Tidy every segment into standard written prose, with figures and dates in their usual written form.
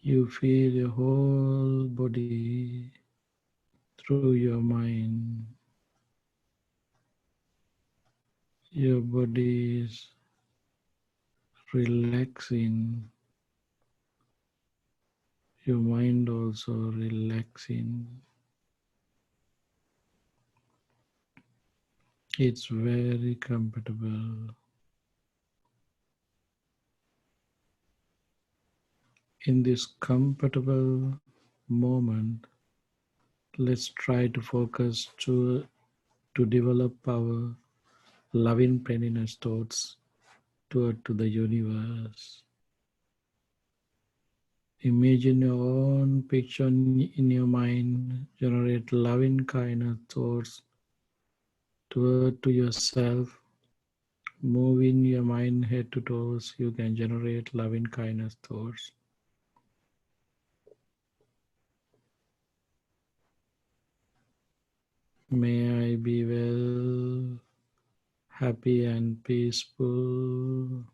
You feel your whole body through your mind. Your body is relaxing. Your mind also relaxing. It's very comfortable. In this comfortable moment, let's try to focus to develop our loving kindness thoughts to the universe. Imagine your own picture in your mind, generate loving kindness thoughts to yourself. Moving your mind head to toes, you can generate loving kindness thoughts. May I be well, happy and peaceful.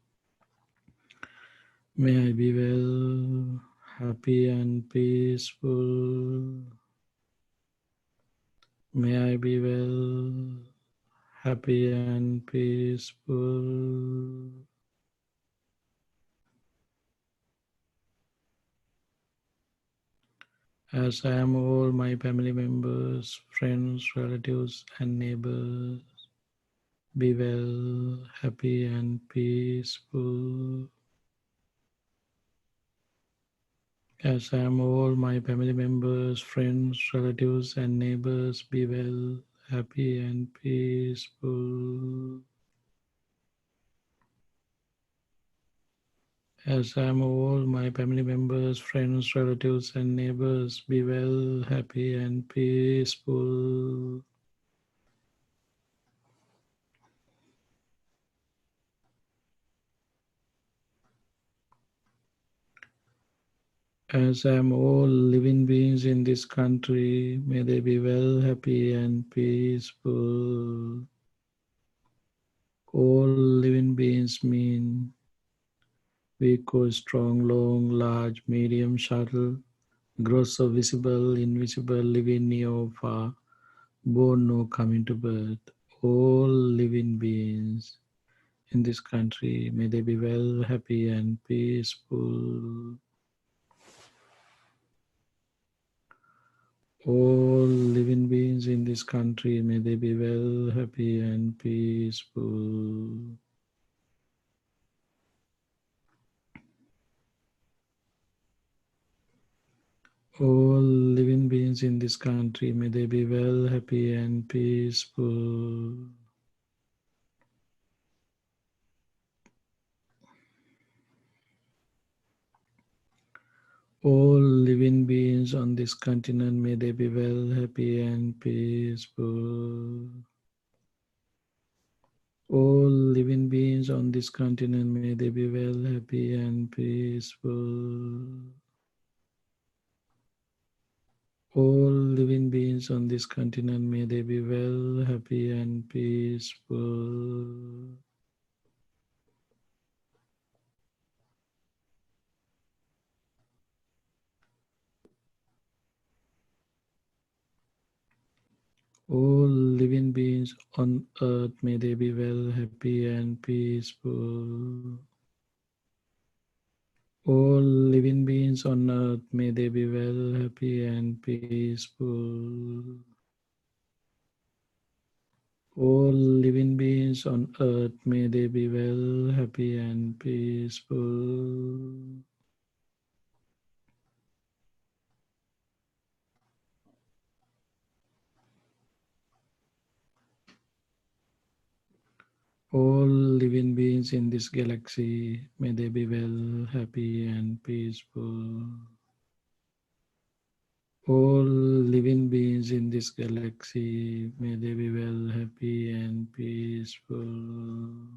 May I be well, happy and peaceful. May I be well, happy and peaceful. As I am all my family members, friends, relatives, and neighbors, be well, happy, and peaceful. As I am all my family members, friends, relatives, and neighbors, be well, happy, and peaceful. As I am all my family members, friends, relatives, and neighbors, be well, happy, and peaceful. As I am all living beings in this country, may they be well, happy, and peaceful. All living beings mean weak or strong, long, large, medium, subtle, gross or visible, invisible, living near or far, born or coming to birth. All living beings in this country, may they be well, happy, and peaceful. All living beings in this country, may they be well, happy, and peaceful. All living beings in this country, may they be well, happy, and peaceful. All living beings on this continent, may they be well, happy, and peaceful. All living beings on this continent, may they be well, happy, and peaceful. All living beings on this continent, may they be well, happy, and peaceful. All living beings on earth, may they be well, happy, and peaceful. All living beings on earth, may they be well, happy, and peaceful. All living beings on earth, may they be well, happy, and peaceful. All living beings in this galaxy, may they be well, happy, and peaceful. All living beings in this galaxy, may they be well, happy, and peaceful.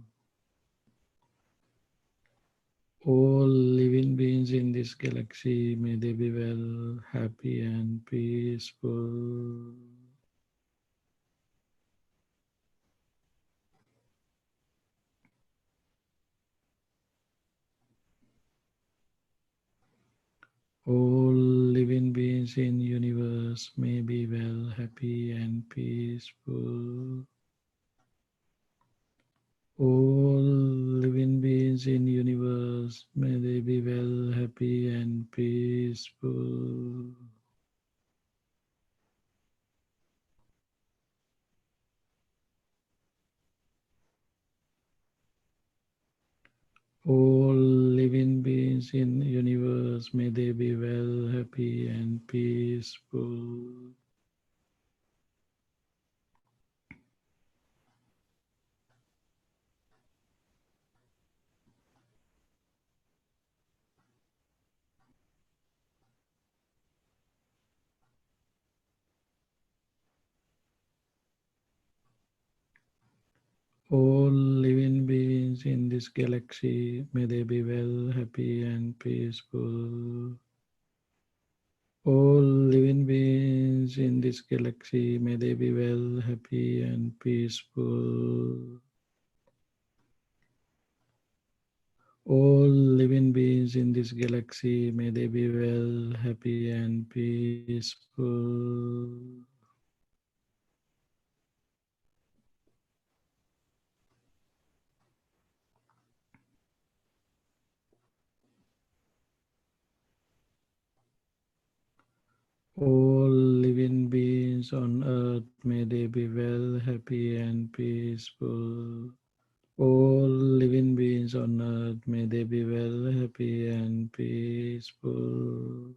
All living beings in this galaxy, may they be well, happy, and peaceful. All living beings in universe may be well, happy and peaceful. All living beings in universe may they be well, happy and peaceful. All living beings in universe may they be well, happy and peaceful. All living beings in this galaxy may they be well, happy and peaceful. All living beings in this galaxy may they be well, happy and peaceful. All living beings in this galaxy may they be well, happy and peaceful. All living beings on earth may they be well, happy and peaceful. All living beings on earth may they be well, happy and peaceful.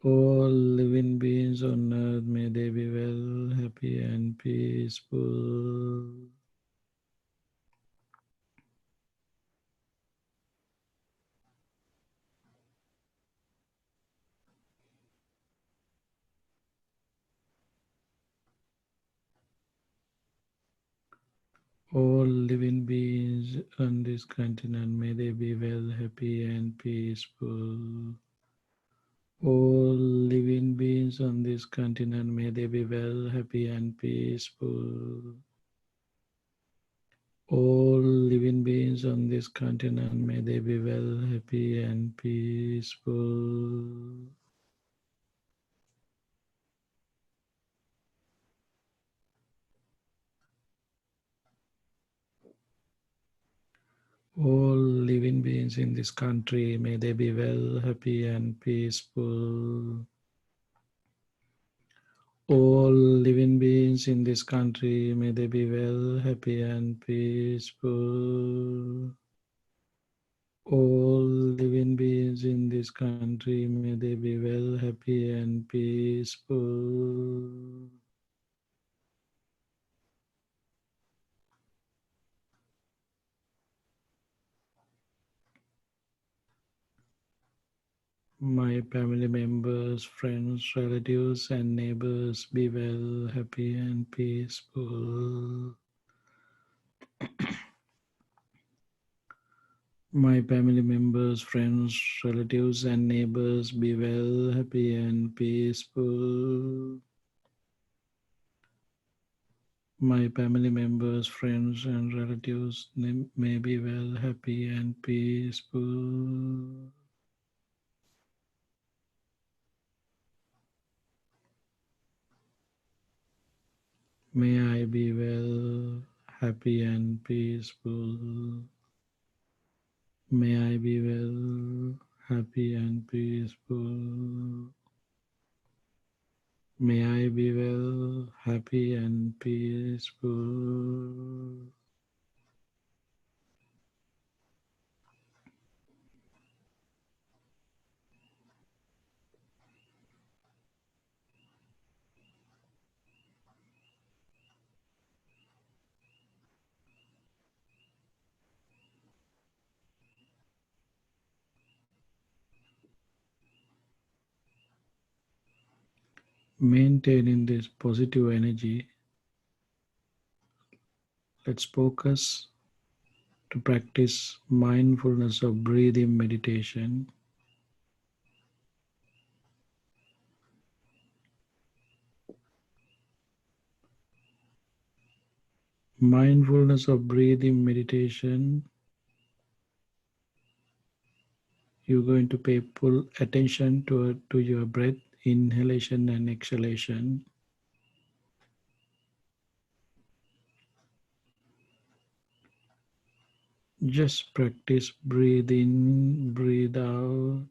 All living beings on earth may they be well, happy and peaceful. All living beings on this continent may they be well, happy and peaceful. All living beings on this continent may they be well, happy and peaceful. All living beings on this continent may they be well, happy and peaceful. All living beings in this country may they be well, happy and peaceful. All living beings in this country may they be well, happy and peaceful. All living beings in this country may they be well, happy and peaceful. My family members, friends, relatives, and neighbors be well, happy, and peaceful. My family members, friends, relatives, and neighbors be well, happy, and peaceful. My family members, friends, and relatives may be well, happy, and peaceful. May I be well, happy, and peaceful. May I be well, happy, and peaceful. May I be well, happy, and peaceful. Maintaining this positive energy, let's focus to practice mindfulness of breathing meditation. Mindfulness of breathing meditation You're going to pay full attention to your breath, inhalation and exhalation. Just practice breathe in, breathe out.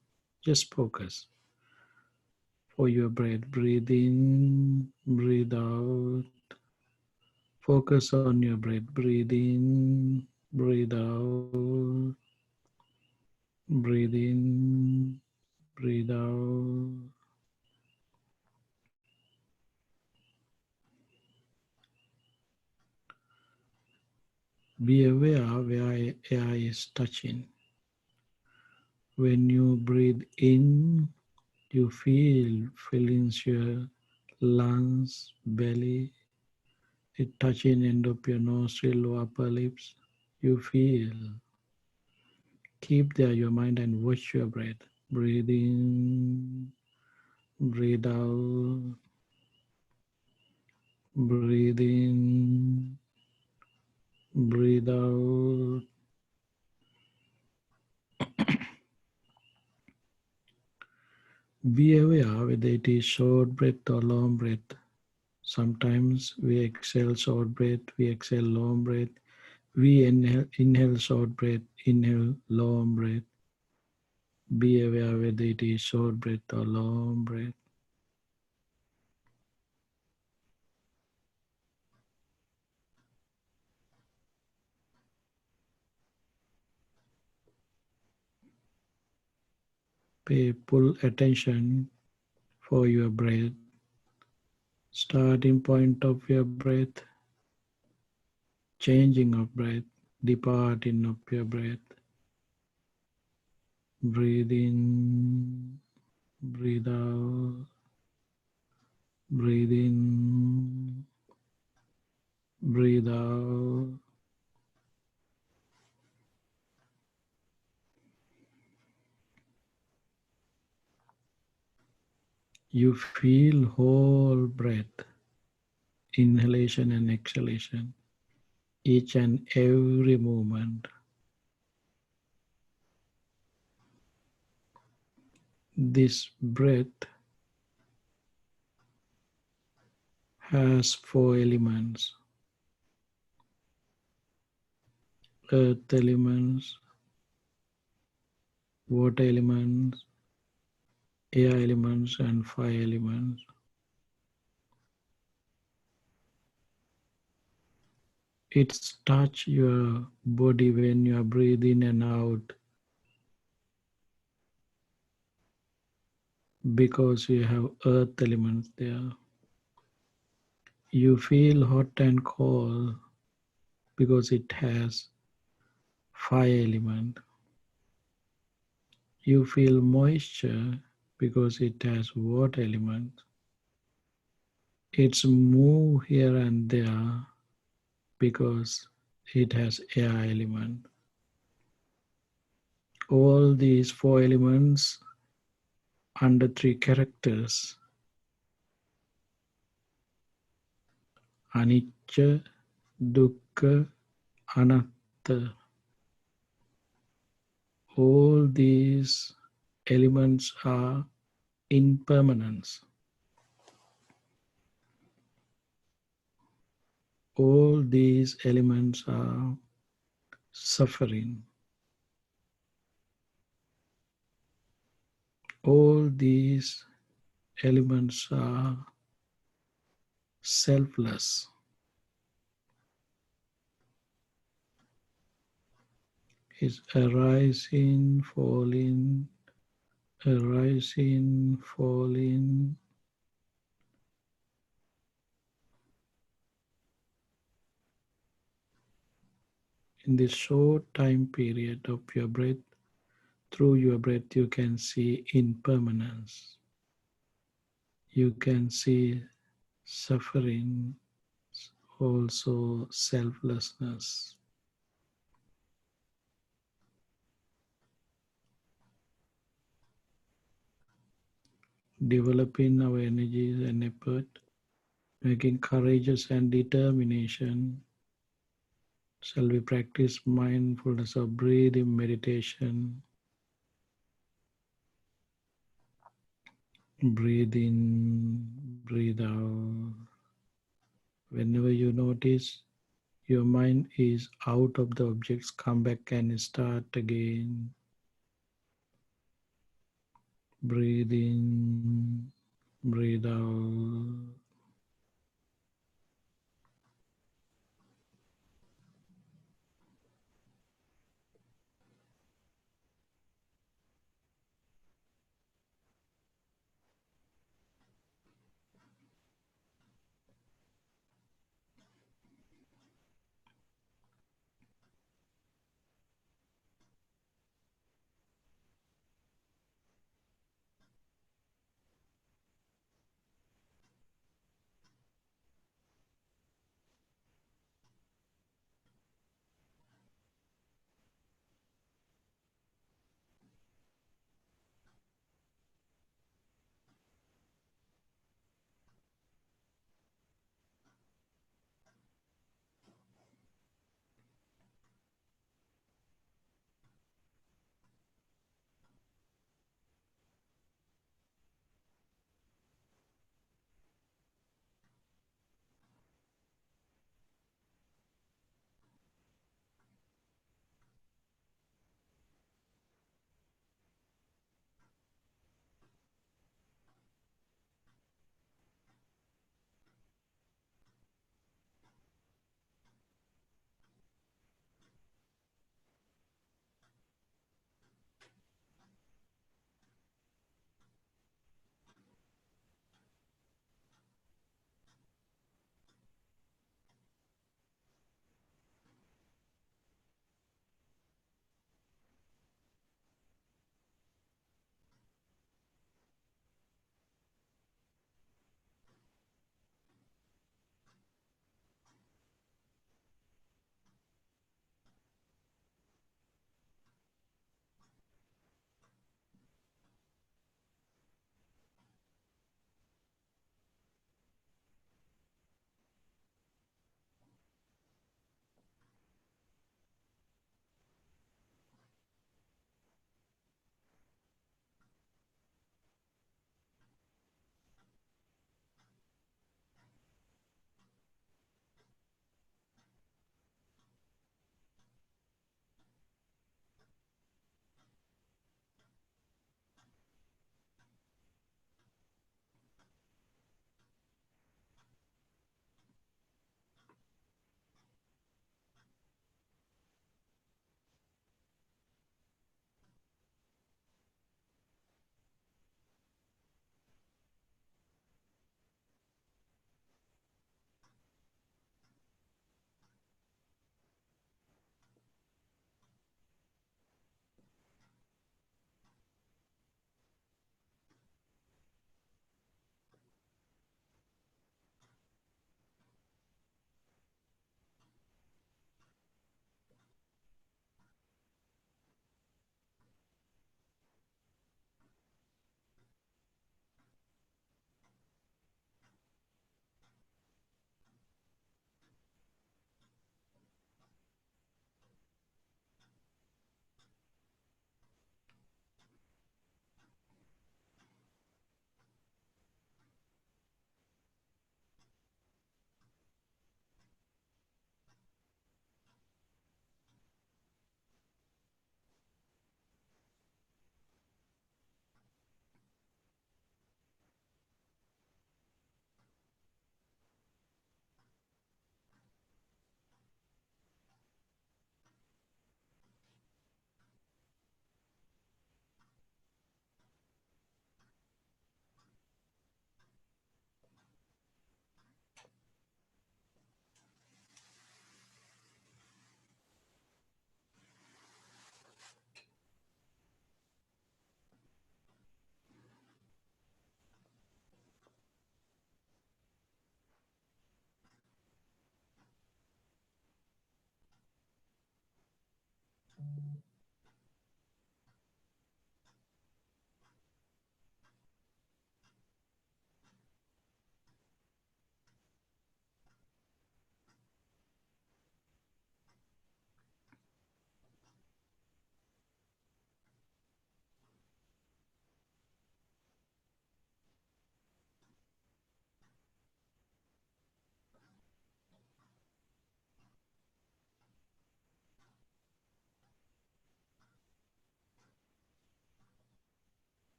Just focus for your breath. Breathe in, breathe out. Focus on your breath. Breathe in, breathe out. Breathe in, breathe out. Be aware where air is touching. When you breathe in, you feel fills your lungs, belly, it touching end of your nostril, upper lips. You feel. Keep there your mind and watch your breath. Breathe in, breathe out, breathe in, breathe out. Be aware whether it is short breath or long breath. Sometimes we exhale short breath, we exhale long breath, we inhale short breath, inhale long breath. Be aware whether it is short breath or long breath. Pay full attention for your breath. Starting point of your breath, changing of breath, departing of your breath. Breathe in, breathe out, breathe in, breathe out. You feel whole breath, inhalation and exhalation, each and every movement. This breath has four elements: earth elements, water elements, air elements, and fire elements. It's touch your body when you are breathing in and out because you have earth elements there. You feel hot and cold because it has fire element. You feel moisture because it has water element. It's move here and there because it has air element. All these four elements under three characters: anicca, dukkha, anatta. All these elements are impermanence. All these elements are suffering. All these elements are selfless. It's arising, falling, arising, falling. In this short time period of your breath, through your breath, you can see impermanence. You can see suffering, also selflessness. Developing our energies and effort, making courageous and determination. Shall we practice mindfulness of breathing meditation? Breathe in, breathe out. Whenever you notice your mind is out of the objects, come back and start again. Breathe in, breathe out.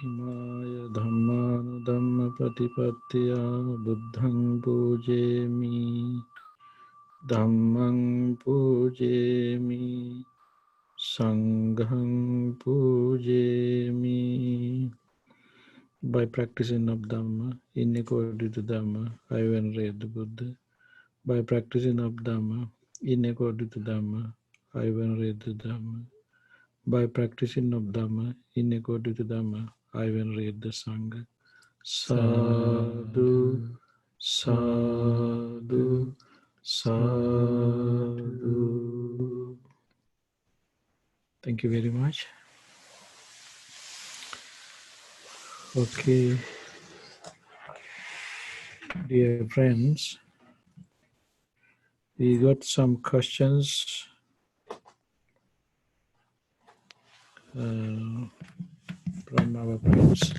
Imaya Dhammanu Dhamma Patipattiya Buddhang Pujemi Dhammang Pujemi Sanghang Pujemi. By practicing of Dhamma, in according to Dhamma, I venerate the Buddha. By practicing of Dhamma, in according to Dhamma, I venerate the Dhamma. By practicing of Dhamma, in according to Dhamma, I venerate the Sangha. Sadhu, sadhu, sadhu. Thank you very much. Okay, dear friends, we got some questions from our friends.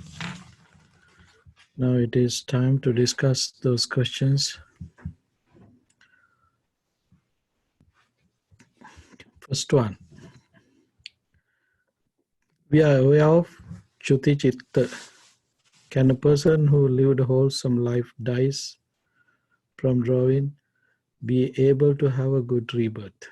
Now it is time to discuss those questions. First one, we are aware of Chuti Chitta. Can a person who lived a wholesome life dies from drawing be able to have a good rebirth?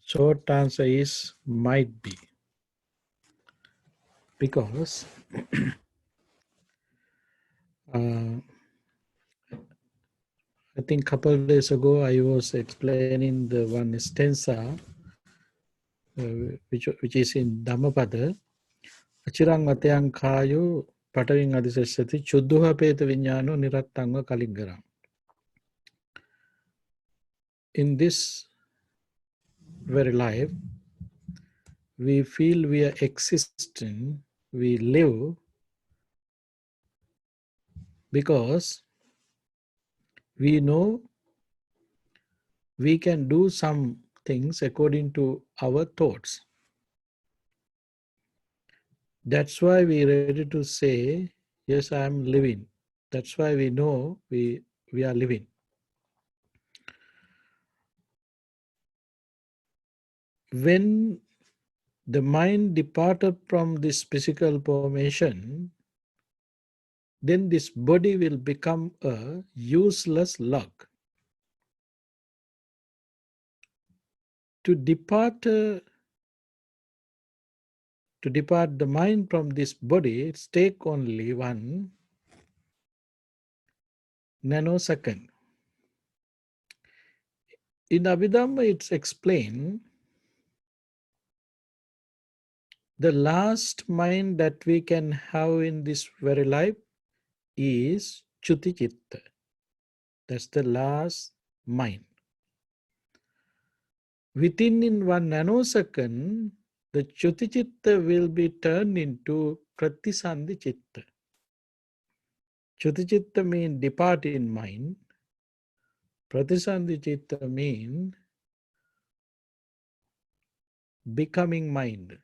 Short answer is might be. Because I think a couple of days ago I was explaining the one stanza which is in Dhammapada. Achirang matayang kayo pataving adisasati chudduha peta vinyano nirattanga kalingaram. In this very life, we feel we are existing, we live because we know we can do some things according to our thoughts. That's why we're ready to say, yes, I am living. That's why we know we are living. When the mind departed from this physical formation, then this body will become a useless log. To depart the mind from this body, it's take only 1 nanosecond. In Abhidhamma, it's explained the last mind that we can have in this very life is Chuti Chitta. That's the last mind. Within in 1 nanosecond, the Chuti Chitta will be turned into Pratisandhi Chitta. Chuti Chitta means depart in mind. Pratisandhi Chitta means becoming mind.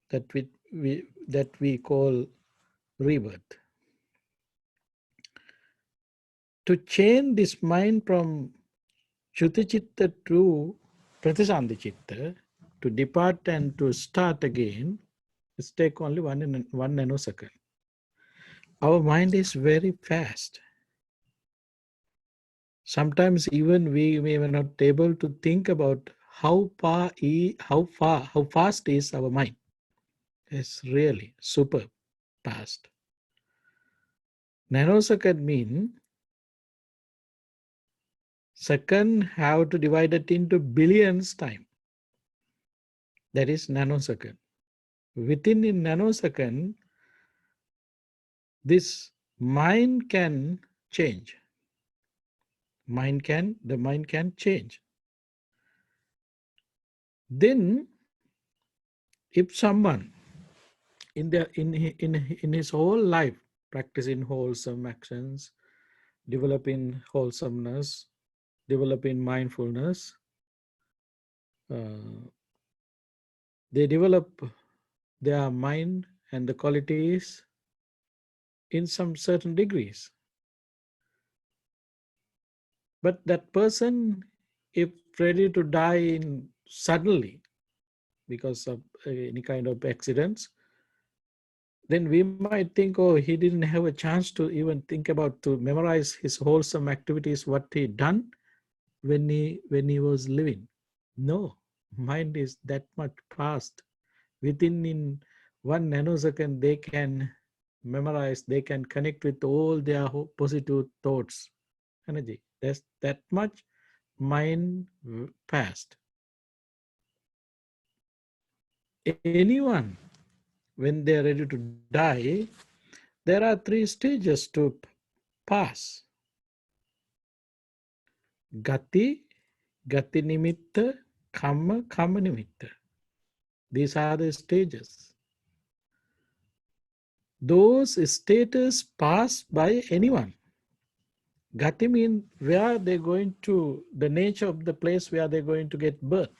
That we call rebirth. To change this mind from Chuti Chitta to Pratisandhi Chitta, to depart and to start again, it takes only 1 nanosecond. Our mind is very fast. Sometimes even we may not able to think about how fast is our mind. It's really super fast. Nanosecond means second have to divide it into billions time. That is nanosecond. Within a nanosecond, this mind can change. The mind can change. Then, if someone in his whole life practicing wholesome actions, developing wholesomeness, developing mindfulness, they develop their mind and the qualities in some certain degrees. But that person, if ready to die in suddenly because of any kind of accidents, then we might think, oh, he didn't have a chance to even think about to memorize his wholesome activities, what he done when he was living. No, mind is that much fast. Within in 1 nanosecond, they can memorize, they can connect with all their positive thoughts, energy. That's that much mind fast. Anyone, when they are ready to die, there are 3 stages to pass. Gati, Gati nimitta, Kamma, Kamma nimitta. These are the stages. Those status pass by anyone. Gati means where they're going to, the nature of the place where they're going to get birth.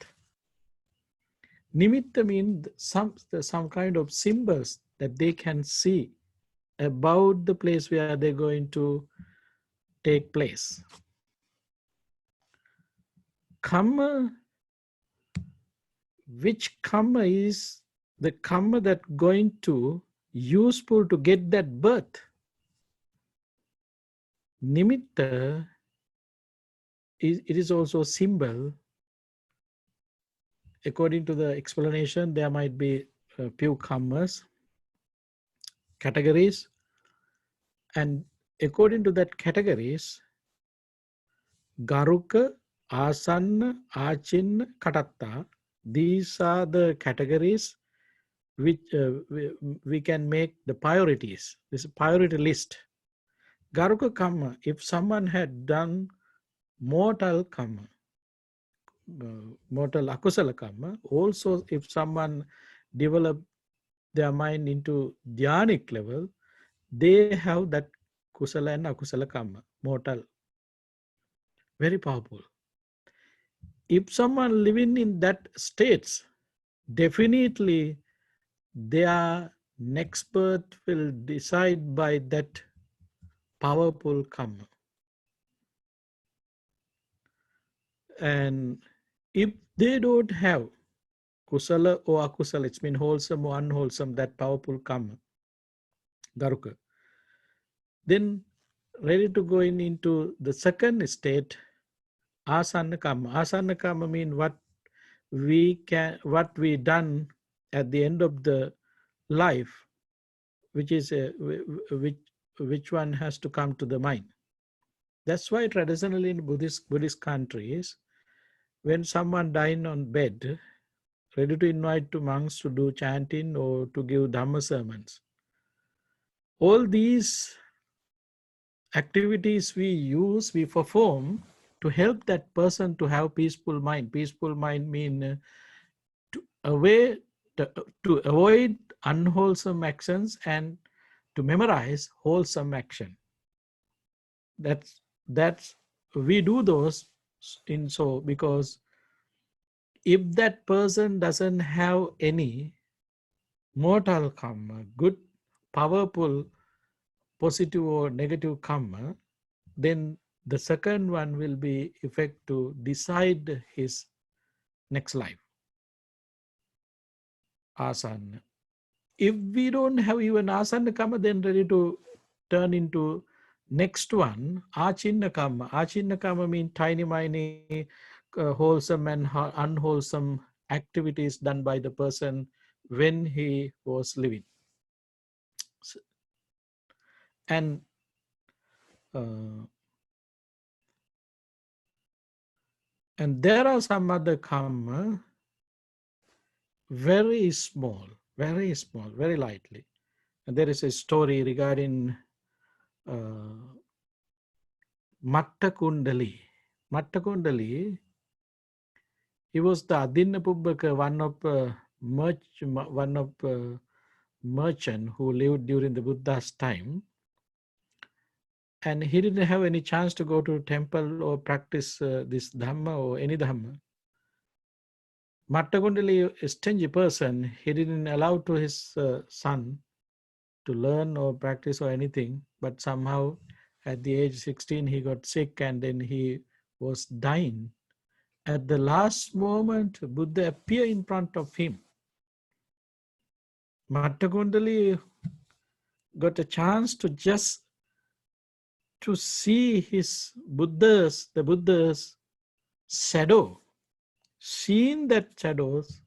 Nimitta means some kind of symbols that they can see about the place where they're going to take place. Karma, which karma is the karma that going to useful to get that birth. Nimitta, it is also a symbol. According to the explanation, there might be a few karmas, categories, and according to that categories, Garuka, Asanna, Achin, Katatta, these are the categories which we can make the priorities. This is a priority list. Garuka karma, if someone had done mortal karma, mortal akusala karma, also if someone developed their mind into dhyanic level, they have that kusala and akusala karma, mortal. Very powerful. If someone living in that states, definitely their next birth will decide by that powerful karma. And if they don't have kusala or akusala, it's mean wholesome or unwholesome, that powerful karma, garuka, then ready to go into the second state, asana karma. Asana karma mean what we done at the end of the life, which is which one has to come to the mind. That's why traditionally in Buddhist countries, when someone dying on bed, ready to invite to monks to do chanting or to give Dhamma sermons, all these activities we perform to help that person to have peaceful mind. Peaceful mind mean to away to avoid unwholesome actions and to memorize wholesome action. That's we do those in so because if that person doesn't have any mortal karma, good, powerful, positive or negative karma, then the second one will be effect to decide his next life. Asana. If we don't have even asana karma, then ready to turn into next one, achinna karma. Achinna karma means tiny, miny, wholesome and unwholesome activities done by the person when he was living. And uh, and there are some other karma, very small, very lightly. And there is a story regarding Matta Kundali. Matta Kundali, he was the Adinna Pubbaka, one of merchant who lived during the Buddha's time. And he didn't have any chance to go to temple or practice this Dhamma or any Dhamma. Matta Kundali, a stingy person, he didn't allow to his son to learn or practice or anything. But somehow at the age 16, he got sick and then he was dying, at the last moment, Buddha appeared in front of him. Mattagundali got a chance to just to see the Buddha's shadow. Seeing that shadows,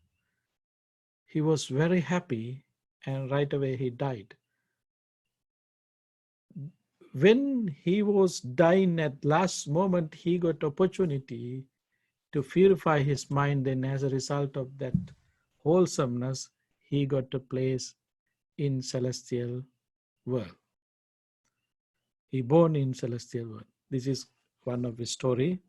he was very happy, and right away he died. When he was dying at last moment, he got opportunity to purify his mind, and as a result of that wholesomeness, he got a place in celestial world. He born in celestial world. This is one of his story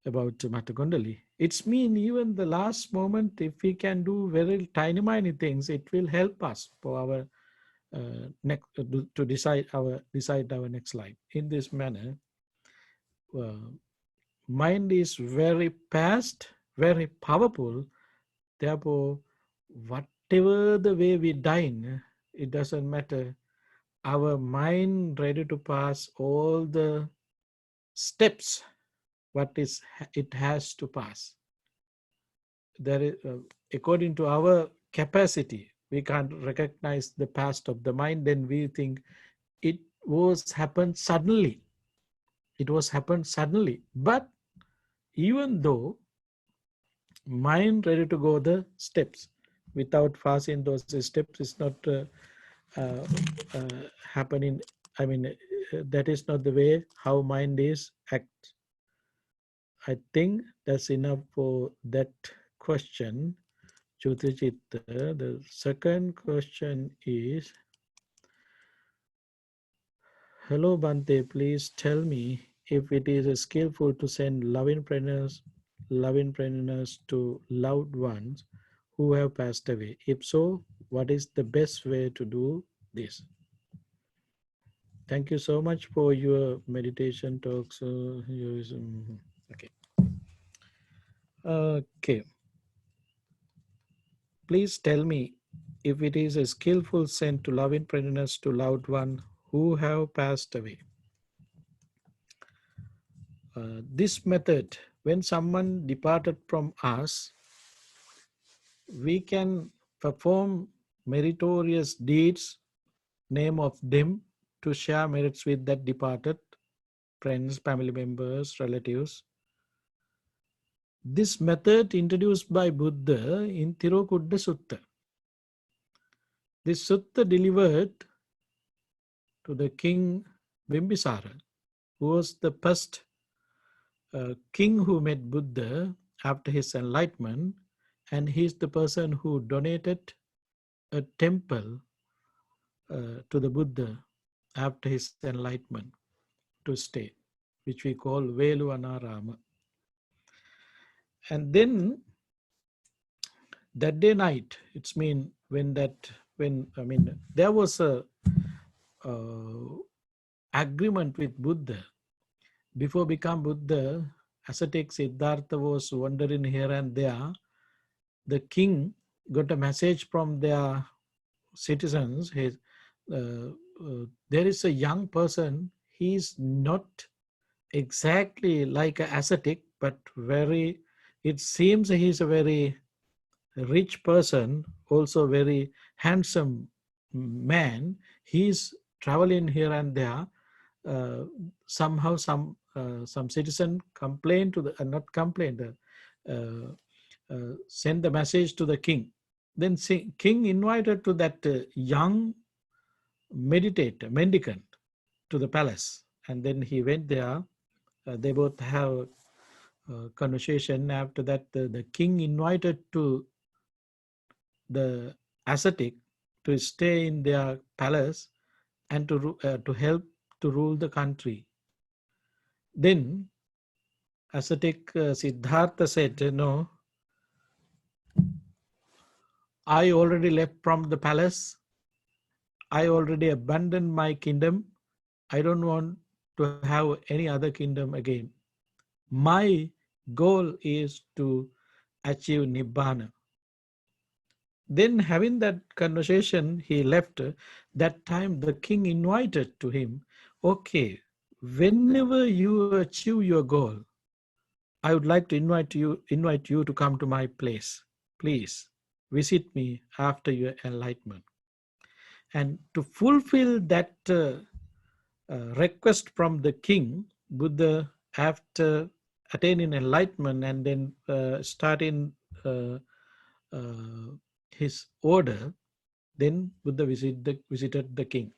about Matagondali. It's mean even the last moment, if we can do very tiny things, it will help us for our next to decide our next life. In this manner, uh, mind is very fast, very powerful. Therefore, whatever the way we dine, it doesn't matter. Our mind ready to pass all the steps what is it has to pass. There is, according to our capacity, we can't recognize the past of the mind. Then we think it was happened suddenly. It was happened suddenly. But even though mind ready to go the steps, without passing those steps is not uh, happening. I mean, that is not the way how mind is act. I think that's enough for that question, Jyotirjitta. The second question is, hello Bhante, please tell me if it is skillful to send loving prayers to loved ones who have passed away. If so, what is the best way to do this? Thank you so much for your meditation talks. Okay. Okay. Please tell me if it is a skillful sent to loving prayers to loved one who have passed away. This method, when someone departed from us, we can perform meritorious deeds, name of them, to share merits with that departed friends, family members, relatives. This method introduced by Buddha in Tirokudda Sutta. This sutta delivered to the king Bimbisara, who was the first king who met Buddha after his enlightenment, and he is the person who donated a temple to the Buddha after his enlightenment to stay, which we call Veluvanarama. And then that day night, it's mean there was a agreement with Buddha. Before become Buddha, ascetic Siddhartha was wandering here and there. The king got a message from their citizens. There is a young person. He's not exactly like an ascetic, but it seems he's a very rich person, also very handsome man. He's traveling here and there. Somehow some citizen complained to the not complained, send the message to the king. Then king invited to that young mendicant to the palace, and then he went there. They both have a conversation. After that, the king invited to the ascetic to stay in their palace and to help to rule the country. Then ascetic Siddhartha said, no, I already left from the palace. I already abandoned my kingdom. I don't want to have any other kingdom again. My goal is to achieve Nibbana. Then having that conversation, he left. That time the king invited to him, okay, whenever you achieve your goal, I would like to invite you to come to my place. Please visit me after your enlightenment. And to fulfill that request from the king, Buddha, after attaining enlightenment and then starting uh, uh, his order, then Buddha visited the king.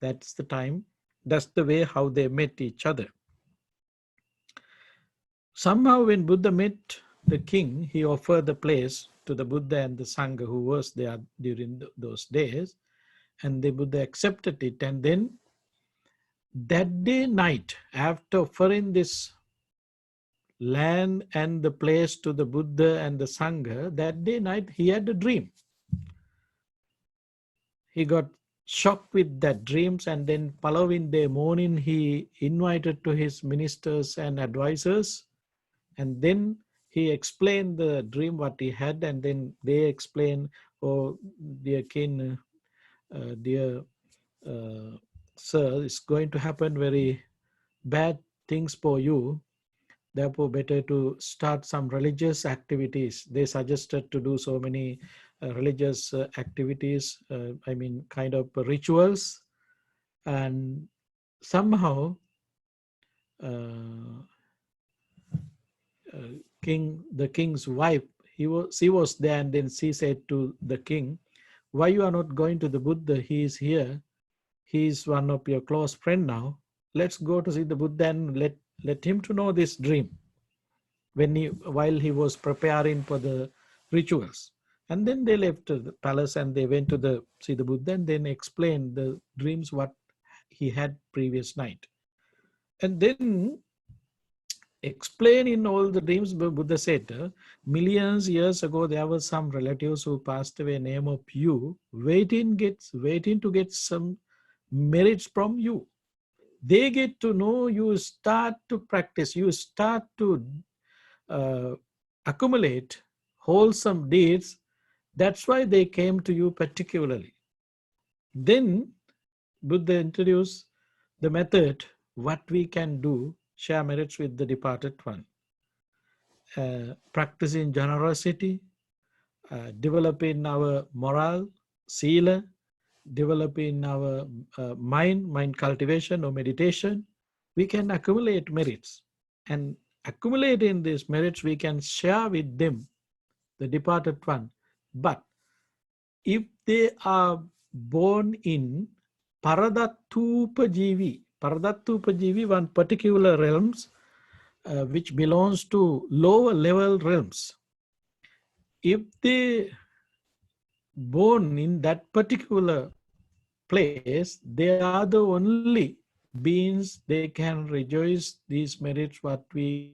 That's the time. That's the way how they met each other. Somehow when Buddha met the king, he offered the place to the Buddha and the Sangha who was there during those days, and the Buddha accepted it. And then that day night, after offering this land and the place to the Buddha and the Sangha, that day night he had a dream. He got shocked with that dreams, and then following day morning he invited to his ministers and advisors, and then he explained the dream what he had, and then they explained, oh dear king, dear sir, it's going to happen very bad things for you. Therefore, better to start some religious activities. They suggested to do so many religious activities, I mean, kind of rituals. And somehow, uh, the king's wife, she was there, and then she said to the king, why you are not going to the Buddha? He is here. He is one of your close friend now. Let's go to see the Buddha and let him to know this dream. While he was preparing for the rituals, and then they left the palace and they went to see the Buddha and then explained the dreams what he had previous night, and then explaining all the dreams. Buddha said, millions years ago there were some relatives who passed away, name of you, waiting to get some merits from you. They get to know you, start to practice, you start to uh, accumulate wholesome deeds. That's why they came to you particularly. Then Buddha introduced the method what we can do, share merits with the departed one. Practicing generosity, developing our moral, sila, developing our mind cultivation or meditation, we can accumulate merits. And accumulating these merits, we can share with them, the departed one. But if they are born in Paradattupajivi, one particular realms which belongs to lower level realms, if they born in that particular place, they are the only beings they can rejoice these merits what we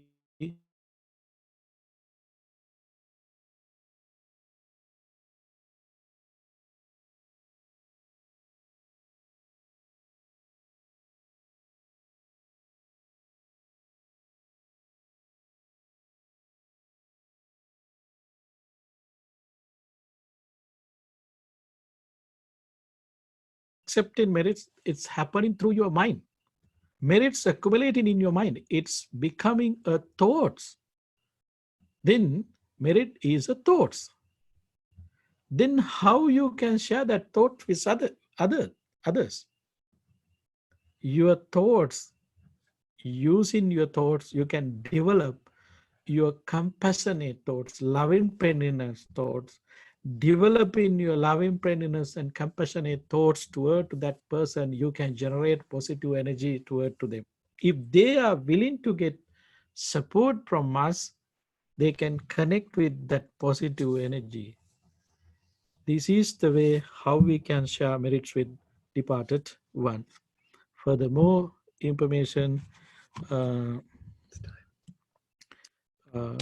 accepting merits. It's happening through your mind. Merits accumulating in your mind. It's becoming a thoughts. Then merit is a thoughts. Then how you can share that thought with others? Your thoughts, using your thoughts, you can develop your compassionate thoughts, loving kindness thoughts, developing your loving kindness and compassionate thoughts toward that person, you can generate positive energy toward to them. If they are willing to get support from us, they can connect with that positive energy. This is the way how we can share merits with departed one. Furthermore, information, uh, uh,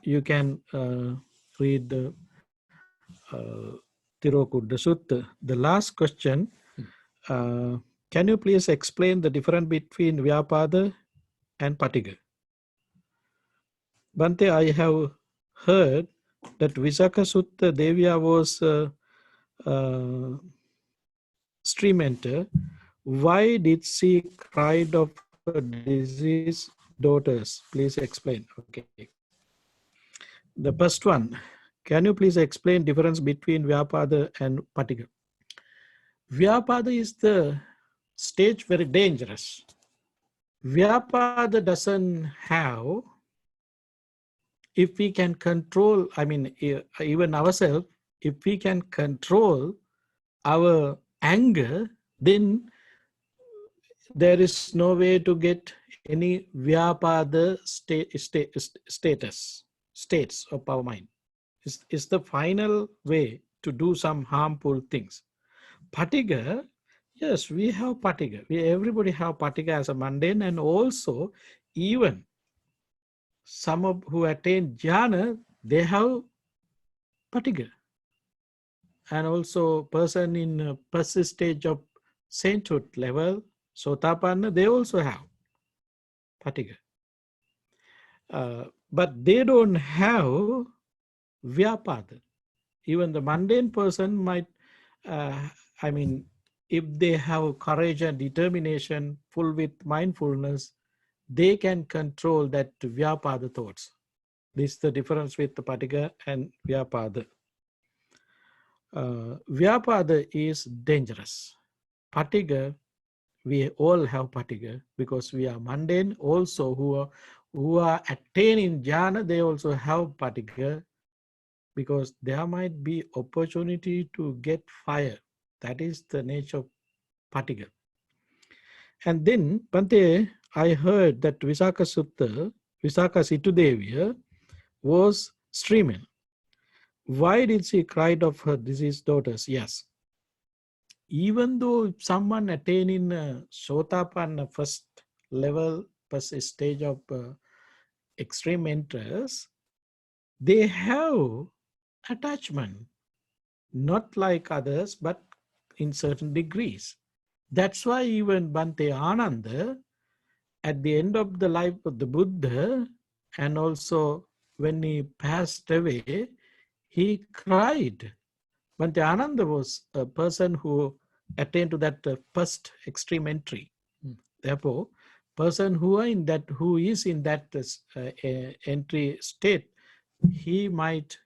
you can read the Tirokudda Sutta. The last question, can you please explain the difference between Vyapada and Patiga? Bhante, I have heard that Visakha Sutta Devya was stream enter. Why did she cried of diseased daughters. Please explain. Okay. The first one, can you please explain difference between Vyapada and Patika? Vyapada is the stage very dangerous. Vyapada doesn't have, if we can control, I mean, even ourselves, if we can control our anger, then there is no way to get any Vyapada states of our mind. It's the final way to do some harmful things. Patiga, yes, we have Patiga. Everybody have Patiga as a mundane, and also even some of who attain jhana, they have Patiga. And also person in first stage of sainthood level, Sotapanna, they also have Patiga. But they don't have Vyapada. Even the mundane person might, I mean, if they have courage and determination, full with mindfulness, they can control that Vyapada thoughts. This is the difference with the Patiga and Vyapada. Vyapada is dangerous. Patiga, we all have Patiga because we are mundane. Also, who are attaining jhana, they also have Patiga because there might be opportunity to get fire. That is the nature of Patiga. And then, Bhante, I heard that Visakha Sutta, Visakha Situdeviya was streaming. Why did she cry of her deceased daughters? Yes. Even though someone attaining Sotapanna first level, first stage of extreme interest, they have attachment, not like others, but in certain degrees. That's why even Bhante Ananda, at the end of the life of the Buddha, and also when he passed away, he cried. Bhante Ananda was a person who attained to that first extreme entry. Therefore, person who is in that entry state, he might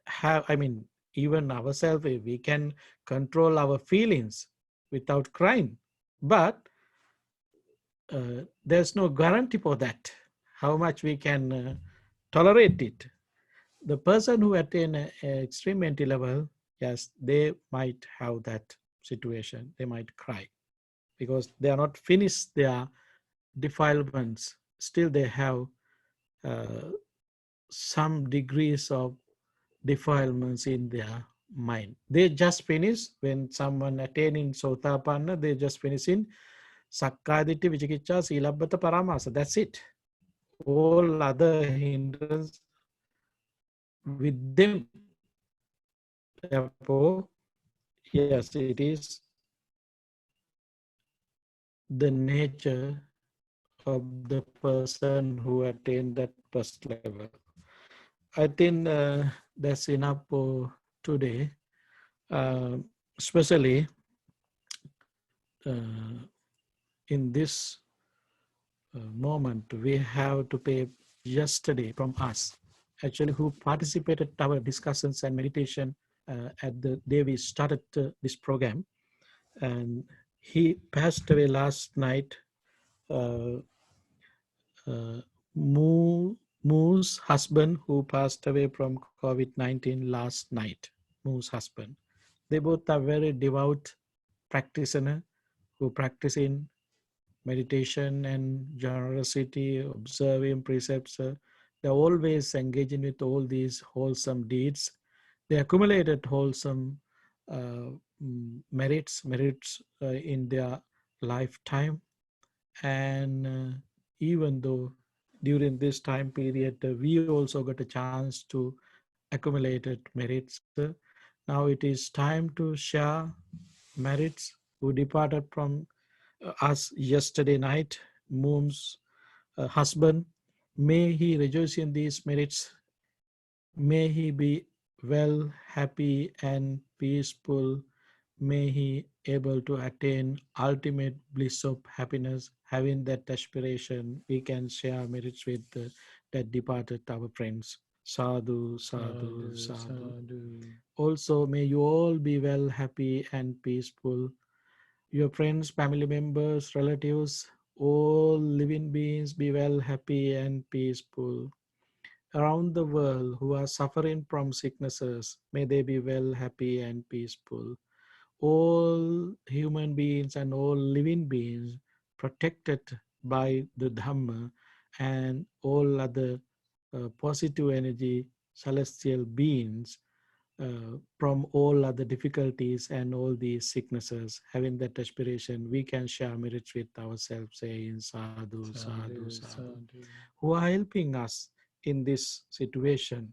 have, I mean, even ourselves, we can control our feelings without crying. But there's no guarantee for that, how much we can tolerate it. The person who attain an extreme entry level, yes, they might have that situation. They might cry because they are not finished their defilements. Still, they have some degrees of defilements in their mind. They just finish when someone attaining Sotapanna, they just finish in Sakkaditi, Vichikicha, Silabbata, Paramasa. That's it. All other hindrances with them. Therefore, yes, it is the nature of the person who attained that first level. I think that's enough for today. Especially in this moment, we have to pay yesterday from us, actually, who participated our discussions and meditation at the day we started this program. And he passed away last night. Moo's husband, who passed away from COVID-19 last night. Moo's husband. They both are very devout practitioner who practice in meditation and generosity, observing precepts. They're always engaging with all these wholesome deeds. They accumulated wholesome merits in their lifetime. And even though during this time period, we also got a chance to accumulate merits. Now it is time to share merits who departed from us yesterday night, Moom's husband. May he rejoice in these merits. May he be well, happy, and peaceful. May he able to attain ultimate bliss of happiness, Having that aspiration, we can share merits with that departed our friends. Sadhu, sadhu, Sadhu, sadhu. sadhu. Also, may you all be well, happy, and peaceful. Your friends, family members, relatives, all living beings be well, happy, and peaceful. Around the world who are suffering from sicknesses, may they be well, happy, and peaceful. All human beings and all living beings protected by the Dhamma and all other positive energy celestial beings from all other difficulties and all these sicknesses. Having that aspiration, we can share merits with ourselves, saying sadhu, sadhu, Sadhu, sadhu, sadhu. who are helping us in this situation.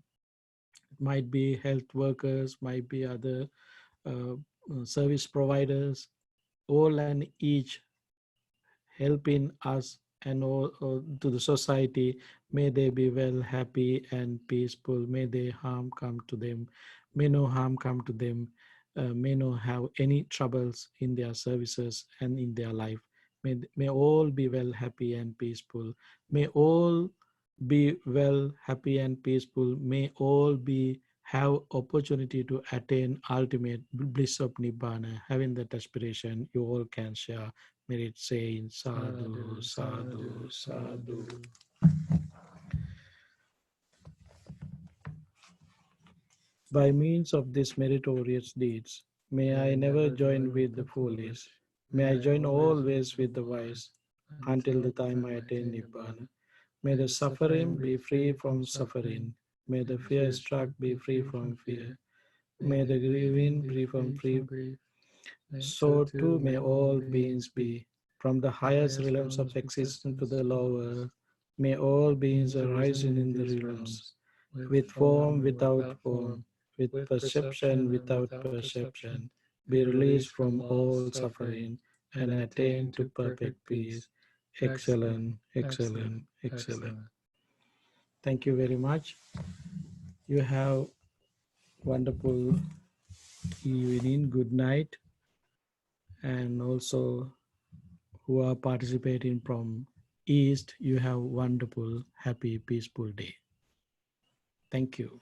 It might be health workers, might be other uh, service providers, all and each helping us and all to the society. May they be well, happy, and peaceful. May they harm come to them. May no harm come to them. May not have any troubles in their services and in their life. May all be well, happy, and peaceful. May all be well, happy, and peaceful. May all be have opportunity to attain ultimate bliss of nibbana. Having that aspiration, you all can share merit saying sadhu, Sadhu, sadhu, sadhu, sadhu. sadhu. By means of these meritorious deeds, may May I I never never join join with with the the foolish. foolish. May May I I join always always with the with the wise wise until until the the time I time I attain attain Nibbana. Nibbana. May May the the suffering suffering be be free free from from suffering. suffering. May May the the fear fear struck struck be be free free from from fear. fear. May May the the grieving grieving be be from free free. from grief. So So too too may may all all beings beings be. be, from the The highest highest realms of realms of existence to existence the to the lower. lowest. May all beings Beings arise arisen in in the these realms, realms. With with form, form and without without form, form. with With perception, perception and without without perception, perception. be Be released released from from all all suffering. suffering, And and attain attain to to perfect perfect peace. peace. Excellent, Excellent, excellent, excellent, excellent. excellent. Thank you very much. You have wonderful evening, good night, and also who are participating from East, you have wonderful, happy, peaceful day. Thank you.